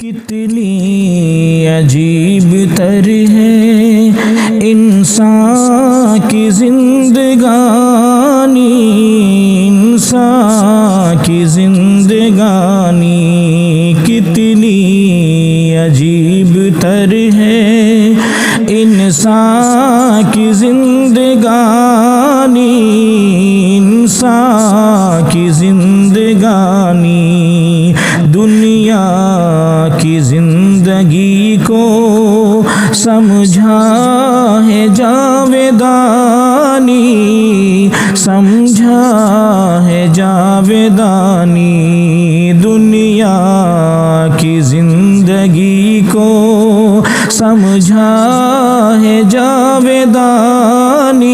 کتنی عجیب تر ہے انسان کی زندگانی، انسان کی زندگانی کتنی عجیب تر ہے انسان کی زندگانی، انسان کی زندگانی دنیا کی زندگی کو سمجھا ہے جاویدانی، سمجھا ہے جاویدانی دنیا کی زندگی کو سمجھا ہے جاویدانی،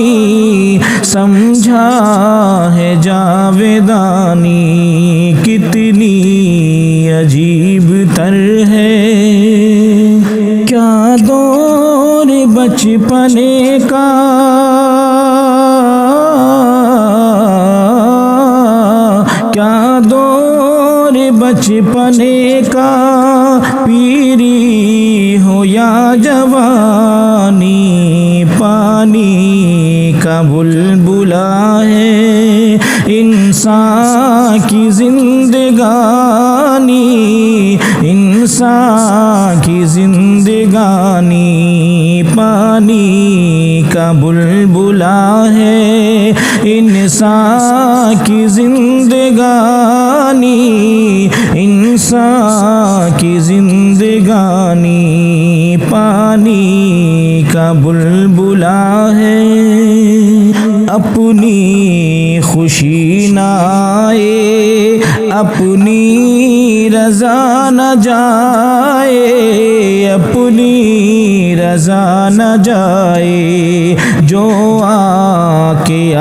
سمجھا ہے جاویدانی کتنی عجیب تر ہے۔ کیا دور بچپنے کا، کیا دور بچپنے کا، پیری ہو یا جوانی، پانی کا بلبلا ہے انسان کی زندگانی، انسان کی زندگانی پانی کا بلبلا ہے انسان کی زندگانی، انسان کی زندگانی پانی کا بلبلا ہے۔ اپنی خوشی نہ آئے، اپنی رضا نہ جائے، اپنی رضا نہ جائے، جو آ کے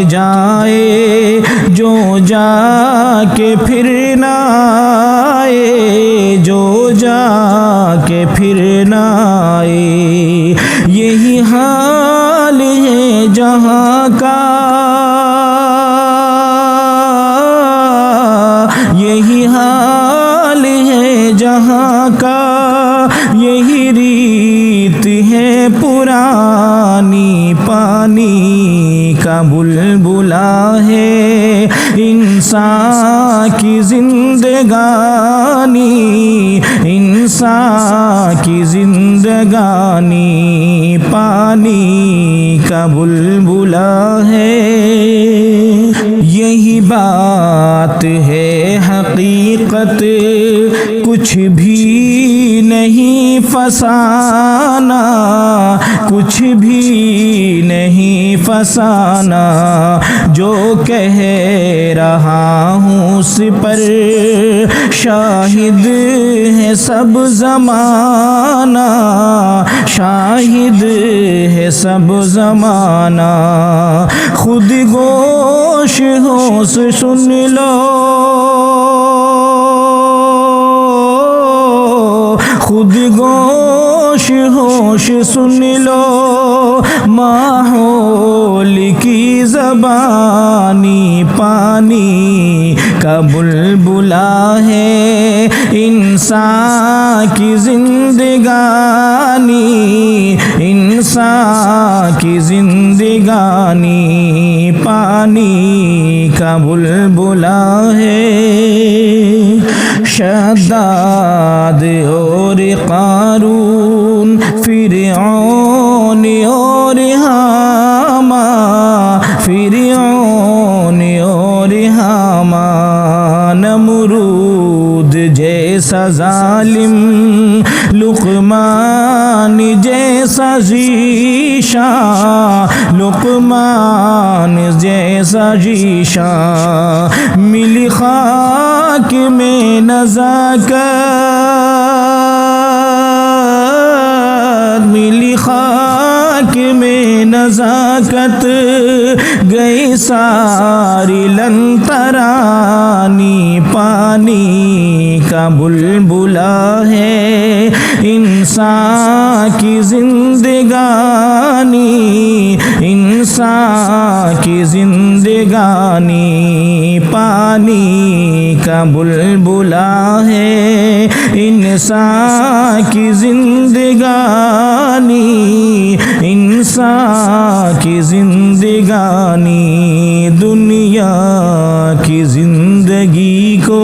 جائے، جو جا کے پھر نہ آئے، جو جا کے پھر نہ آئے، یہی حال ہے جہاں کا، یہی حال ہے جہاں کا، یہی ریت ہے پرانی، پانی کا بلبلا ہے انسان کی زندگانی، انسان کی زندگانی پانی کا بلبلا ہے۔ یہی بات ہے حقیقت، کچھ بھی نہیں فسانا، کچھ بھی نہیں فسانا، جو کہہ رہا ہوں اس پر شاہد ہے سب زمانہ، شاہد ہے سب زمانہ، خود گوش ہوش سن لو، خود گوش ہوش سن لو، ماحول کی زبانی، پانی کا بلبلا ہے انسان کی زندگانی، انسان کی زندگانی پانی کا بلبلا ہے۔ شداد اور قارون، فرعون اور حامان، فرعون اور حامان، نمرود جیسا ظالم، لقمان جیسا ذیشان، لقمان جیسا ذیشان، ملی خاک میں نزاکت، ملی خاک میں نزاکت گئی ساری لنترانی، پانی کا بلبلا ہے انسان کی زندگانی، انسان کی زندگانی پانی کا بلبلا ہے، انسان کی زندگانی، انسان کی زندگانی، دنیا کی زندگی کو